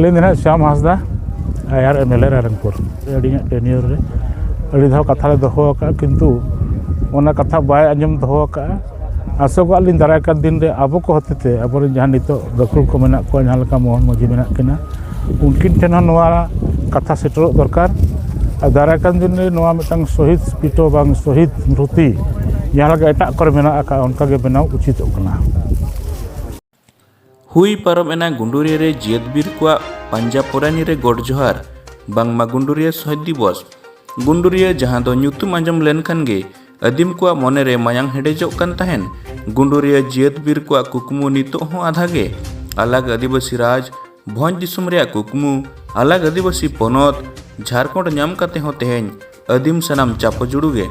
ᱟᱹᱞᱤᱧ ᱫᱚ ᱱᱟᱦᱟᱜ ᱥᱭᱟᱢ ᱦᱟᱸᱥᱫᱟ ᱟᱭᱟᱨ ᱮᱢᱮᱞᱮ ᱨᱟᱭᱨᱚᱝᱯᱩर ᱟᱹᱞᱤᱧᱟᱜ ᱴᱮᱱᱤᱭᱚᱨ ᱨᱮ ᱟᱹᱰᱤ ᱫᱷᱟᱣ ᱠᱟᱛᱷᱟ ᱞᱮ ᱫᱚᱦᱚ ᱟᱠᱟᱫᱼᱟ ᱠᱤᱱᱛᱩ ᱚᱱᱟ ᱠᱟᱛᱷᱟ ᱵᱟᱭ ᱟᱸᱡᱚᱢ ᱫᱚᱦᱚ ᱟᱠᱟᱫᱼᱟ ᱟᱥᱚᱜᱚᱜ ᱞᱤᱧ ᱫᱟᱨᱟᱭ ᱠᱟᱱ ᱫᱤᱱ ᱨᱮ ᱟᱵᱚ ᱠᱚ ᱦᱚᱛᱮᱛᱮ ᱟᱵᱚᱨᱮᱱ ᱡᱟᱦᱟᱸ ᱱᱤᱛᱚᱜ ᱜᱟᱹᱠᱷᱩᱲ ᱠᱚ ᱢᱮᱱᱟᱜ ᱠᱚᱣᱟ ᱡᱟᱦᱟᱸ ᱞᱮᱠᱟ ᱢᱳᱦᱚᱱ ᱢᱟᱹᱡᱷᱤ ᱢᱮᱱᱟᱜ ᱠᱤᱱᱟ उनकिन ठेन नवा कथा सेटरोग दरकार दाराय कान दिन रे नवा मिटांग शहीद पीठो बांग शहीद स्मृति जहाँ लगे एटा कर मेना आका उनका के बनाव उचित कना हुई परम एना गुंडुरिया रे जियतबीर को पंजा पोरानी रे गोड जोहार बांगमा गुंडुरिया शहीद दिवस गुंडुरिया जहाँ दो ᱧᱩᱛᱩᱢ आंजम लेनखान गे अदीम को मने रे मायांग हेडेजोग कान तहेन गुंडुरिया जियतबीर को कुकमु नितो हो आधा गे अलग आदिवासी राज भोज दिसुम रे कुकमु अलग आदिवासी पनत झारखंड नाम काते हो तेहेन अदीम सनाम चापो जुड़ुगे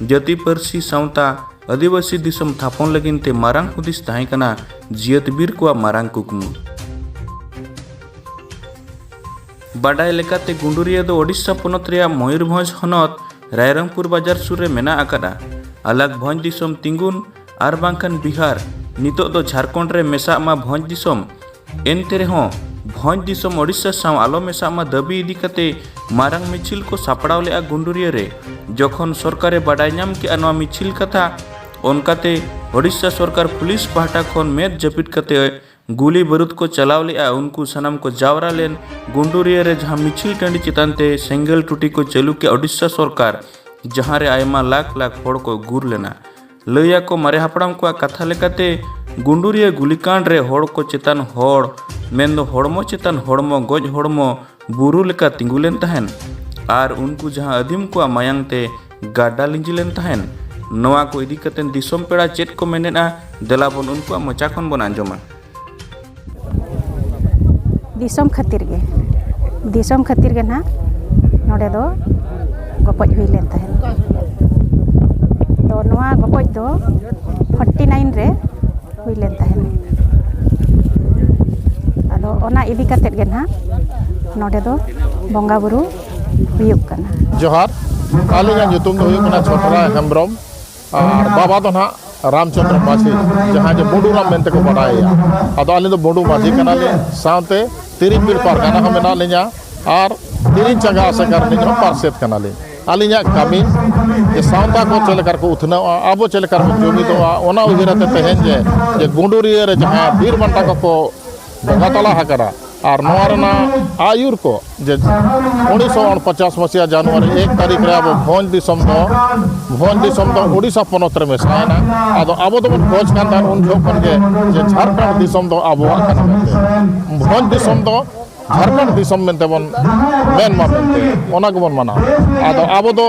जाति पारसी सावता आदिवासी दिसम थापन लगिन ते मारांग हुदिस ताहें कना जियतबीर को मारांग कुकमु बाडाय लेकाते गुंडुरिया दो ओडिशा पनत रे मयूरभंज हनत रायरंगपुर बाजार सुर रे मेना आकादा अलग भोज दिसम तिंगुन आर बांखान बिहार नितो दो झारखंड रे मेसा मा भोज दिसम एनते रे हो भोज दिसम ओडिशा साव आलो मेसा मा दाबी इदी कते मारांग मिছিল को सापड़ाव ले गुंडुरिया रे जखन सरकारे बाडाय नाम के अनवा मिছিল कथा ओनकाते ओडिशा सरकार पुलिस पाहटा खन मेद जपिट कते गुली बारूद को चलाव ले उनको सनम को जावरा लेन गुंडुरिया रे जहां मिছিল टंडी चितानते सेंगल टूटी को चलू के ओडिशा सरकार जहां रे आयमा लाख लाख होड़ को गुर लेना लैया को मारे हापड़ाम को कथा लेकाते गुंडुरिया गुलिकांड रे होड़ को चेतन होड़ मेन होड़मो चेतन होड़मो गज होड़मो बुरु लेका तिंगुलेन तहन आर उनको जहां अदीम को मायांग ते गाड्डा लिंजिलेन तहन नवा को इदी कतेन दिसम पेड़ा चेत को मेनेना देलाबन उनको मचा खन बन आंजमा दिसम खातिर गे ना नोडे दो गपज हुई लेन तहन तो नवा गपज दो 49 रे हुई लेन तहन आदो ओना इदी कतेत गे ना नोडे दो बंगा बुरु हुयुक कना जोहार आलिया ᱧᱩᱛᱩᱢ ᱫᱚ ᱦᱩᱭᱩᱜ ᱠᱟᱱᱟ ᱪᱷᱚᱴᱨᱟ ᱦᱮᱢᱵᱨᱚᱢ ᱟᱨ ᱵᱟᱵᱟ ᱫᱚ ᱱᱟᱦᱟᱜ रामचंद्र माझी जहाँ जो बुडूराम मेनते को बड़ाया अदो आली दो बुडू माझी कनाले साथे तिरिंबिल पारगाना हम मेना लिया और तिरिंग जगह आसेकार निजो पारसेत कनाले आलिया कामी ये सावता को चलकर को उठना आबो चलकर को जोमी तो ओना उहिरते तहेन जे गुंडुरिया रे जहाँ बीर बंटा को बंगा तला हकरा और नोरना आयुर को जे 1949 मसीहा जनवरी 1 तारीख रे अब भोज दिसम दो ओडिशा पनत रे मेसायना आदो आबो दो भोज कान दान उन जोखन के जे झारखंड दिसम दो आबो भोज दिसम दो झारखंड दिसम मेनते बन मेन मा मेनते ओना को बन माना आदो आबो दो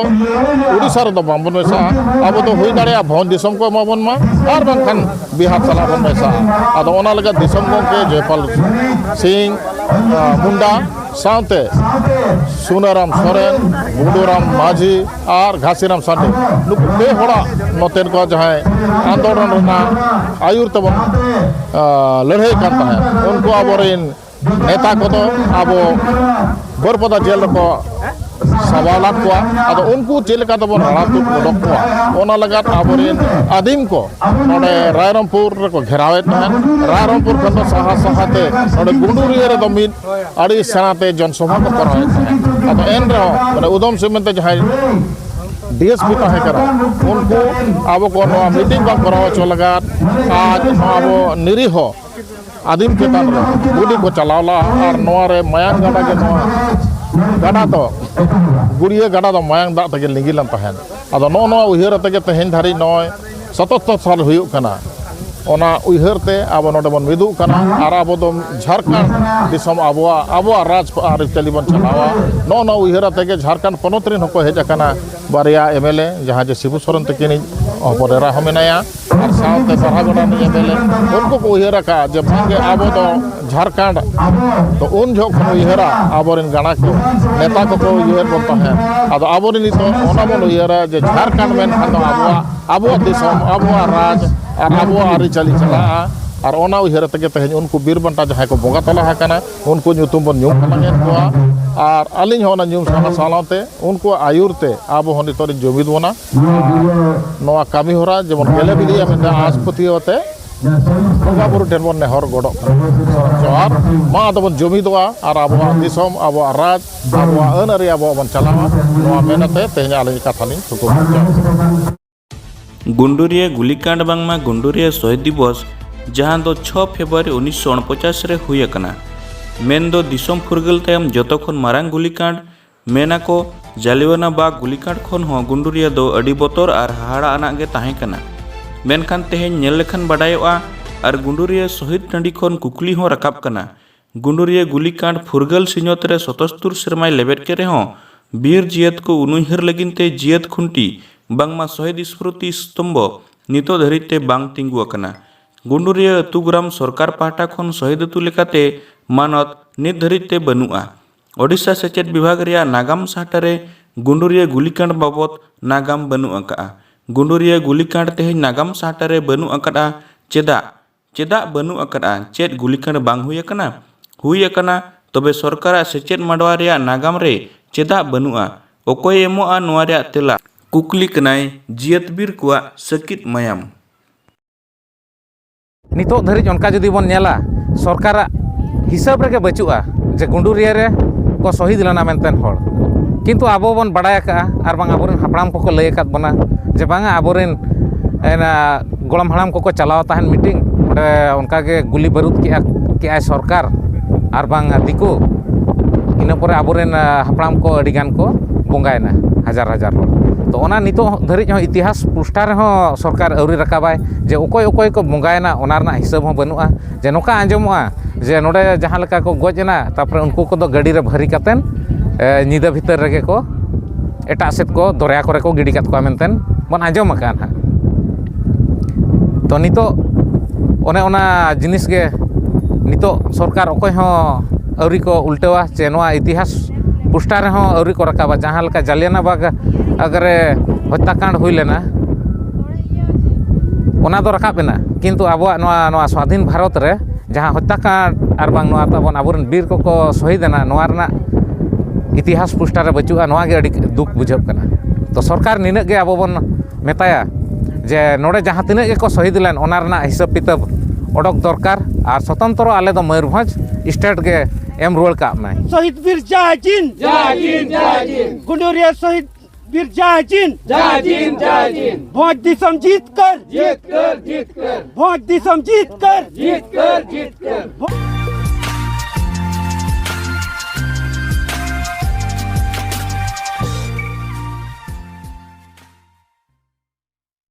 ओडिशा रे दो बांबन मेसा आबो दो हुई दाड़े भोज दिसम को माबन मा आर बांखान बिहार चला बन मेसा आदो ओना लगा दिसम के जयपाल सिंह मुंडा साथे सुनाराम सोरेन बुडूराम माझी और घासीराम साडे नुकु पे होड़ा नोतेन को जहाँ आंदोलन रना आयुर तब लड़ाई करता है उनको आबोरेन नेता को तो आबो बरपदा जेल को सवालात को आदो उनको जेल का तो रातु उडक को ओना लगात आबोरेन आदिम को नोडे रायरंगपुर को घेरावे तहन रायरंगपुर खन सहा सहाते नोडे गुंडुरिया रे दमिन अड़ी सेनाते जनसभा को करावे आदो एन रे माने उदम सिंहते जहां डीएसपी ताहे करा उनको आबो को नवा मीटिंग बा करावे चो लगात आज आबो निरीह आदिम चेतन रे गुली को चलावला और नवा रे मायांग गाडा के नवा गाडा तो गुड़िया गाडा दो मायांग दा तके लिंगिलन तहन आदो नो नो उहिर तके तहेन धारी नय 77 साल हुयुक कना ओना उहिरते आबो नोडे बन मिदु कना आर आबो दो झारखंड दिसम आबोआ राज आर चलीबन चलावा नो नो उहिर तके झारखंड पनोतरिन हको हेज कना बारिया एमएलए जहां जे शिबू सोरेन तकिनी अपरेरा हमेनाया और साथे बरहागोड़ा नि एमएलए उनको को उहिर का जे भागे आबो दो झारखंड तो उन जो खन उहिरा आबोरिन गाना को नेता को उहिर बनता है आदो आबोरिन तो ओना बन उहिरा जे झारखंड में खानो आबोआ दिसम आबोआ राज और आबोआ आरी चली चला और ओना उहिर तके तहेन उनको बीर बंटा जहां को बोगा तला हकना उनको ᱧᱩᱛᱩᱢ बन ᱧᱩᱢ खालांगेन को और अलिन होना ᱧᱩᱢ साला सालाते उनको आयुरते आबो हनि तोर जमीद बना नवा कामी होरा जेमन गेले बिलिया में आसपति होते बंगा बुरु ठेन बन नेहर गड़ो जोहार मा आदबन जुमिदवा और अब दिसम अब राज अब अन अरि अब बन चलावा नोआ मेहनते तेहन आलिनी कथानी थुकु गुंडुरिया गुलिकांड बांगमा गुंडुरिया शहीद दिवस जहां दो 6 फेब्रुआरी 1949 रे हुई अकना मेन दो दिसम फुरगल तायम जतो खन मारांग गुलिकांड मेना को जालियाना बाग गुलिकांड खन हो गुंडुरिया दो अडी बोतर और हाहाड़ा आनाग गे ताहें कना मेनखान तेहें नेल लेखान बाडायोआ और गुंडुरिया शहीद टंडी खन कुकली हो रकाब कना गुंडुरिया गुलिकांड फुरगल सिन्योत रे 77 सेरमाय लेबेट के रेहों बीर जियत को उनुहर लगिनते जियत खुंटी बांगमा शहीद स्मृति स्तंभ नितो धरिते बांग तिंगु अकना गुंडुरिया अतुग्राम सरकार पाहटा खन शहीद अतु लेकाते मानत नित धरिते बनुआ ओडिशा सेचेद विभाग रिया नागाम साहटारे गुंडुरिया गुलिकांड बाबत नागाम बनु अका गुंडुरिया गुलिकांड तेहे नागाम साहटारे बनु अकड़ा चेदा बनु अकड़ा चेद गुलिकांड बांग हुई अकना तबे सरकार सेचेद माडवा रिया नागाम रे चेदा बनुआ ओकोय एमोआ नोआ रिया तेला कुकली कनाय जियतबीर कुआ सकित मायाम नितो धरिज उनका जुदी बन नेला सरकार हिसाब रे बचुआ जे गुंडुरिया रे को शहीद लेना मेनतेन हर किंतु आबो बन बड़ाय का आर बांग आबोरेन हापड़ाम को लय अकाद बना जे बांगा आबोरेन गोड़म हाड़ाम को चलाव ताहन मीटिंग उनका के गुली बारूद के सरकार आर बांग दिको इन पर आबोरेन हापड़ाम को अडिगान को बंगायना हजार हजार तो ओना नितो धरिज हो इतिहास पुष्टा रे हो सरकार अवरी रकाबाय जे ओकोय को बंगायना ओना रना हिसाब हो बनुआ जे नोका आंजमोआ जे नोडे जहां लेका को गजना तापर उनको को दो गाड़ी रे भरी कातेन निदा भीतर रेगे को एटा सेत को दरिया करे को गिडी कात को मेनतेन बन आंजम अकान हा तो नितो ओने ओना जिनिस गे नितो सरकार ओकोय हो अवरी को उल्टेवा जे नोआ इतिहास पुष्टा रे हो अवरी को रकाबा जहां लेका जालियाना बाग अगर हत्याकांड हुई लेना ओना दो रकाबेना किंतु आबो नोआ स्वाधीन भारत रे जहां हत्याकांड आर बांग नोआ ताबन आबोरन बीर को शहीदेना नोआ रना इतिहास पुष्टा रे बचुआ नोआ गे अडी दुख बुझब कना तो सरकार निने गे आबो बन मेताया जे नोडे जहां तिने गे को शहीद लेन ओना रना हिसाब किताब ओडक दरकार और स्वतंत्र आले दो मयूरभंज स्टेट के एम रोल का माय शहीद वीर जय जिन गुंडुरिया शहीद वीर जय जिन भोज दिसम जीत कर भोज दिसम जीत कर